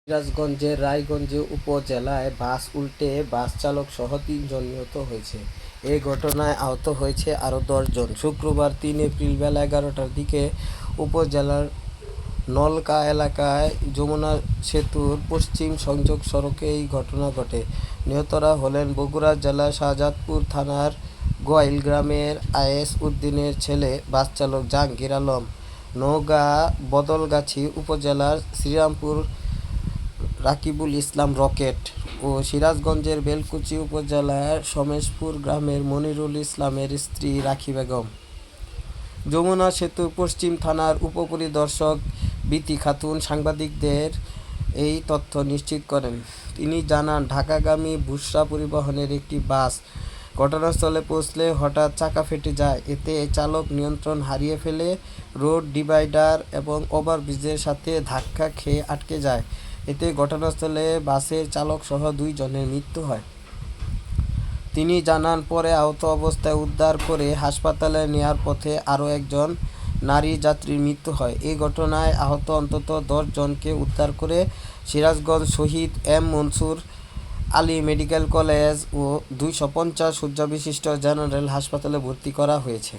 সিরাজগঞ্জের রায়গঞ্জ উপজেলায় বাস উল্টে বাস চালক সহ ৩ জন নিহত হয়েছে। এ ঘটনায় আহত হয়েছে আরও ১০ জন। শুক্রবার ৩ এপ্রিল বেলা ১১টার দিকে উপজেলার নলকা এলাকায় যমুনা সেতুর পশ্চিম সংযোগ সড়কে এই ঘটনা ঘটে। নিহতরা হলেন বগুড়া জেলার শাহজাদপুর থানার গোয়াইল গ্রামের আয়েস উদ্দিনের ছেলে বাস চালক জাহাঙ্গীর আলম, নওগাঁ বদলগাছী উপজেলার শ্রীরামপুর রাকিবুল ইসলাম রকেট ও সিরাজগঞ্জের বেলকুচি উপজেলার সমেশপুর গ্রামের মনিরুল ইসলামের স্ত্রী রাখি বেগম। যমুনা সেতুর পশ্চিম থানার উপপরিদর্শক বিতি খাতুন সাংবাদিকদের এই তথ্য নিশ্চিত করেন। তিনি জানান, ঢাকাগামী বুশরা পরিবহনের একটি বাস ঘটনাস্থলে পৌঁছলে হঠাৎ চাকা ফেটে যায়। এতে চালক নিয়ন্ত্রণ হারিয়ে ফেলে রোড ডিভাইডার এবং ওভারব্রিজের সাথে ধাক্কা খেয়ে আটকে যায়। এতে ঘটনাস্থলে বাসের চালকসহ ২ জনের মৃত্যু হয়। তিনি জানান, পরে আহত অবস্থায় উদ্ধার করে হাসপাতালে নেয়ার পথে আরও একজন নারী যাত্রীর মৃত্যু হয়। এ ঘটনায় আহত অন্তত ১০ জনকে উদ্ধার করে Sirajganj Shahid M Mansur Ali medical college ও ২৫০ শয্যাবিশিষ্ট জেনারেল হাসপাতালে ভর্তি করা হয়েছে।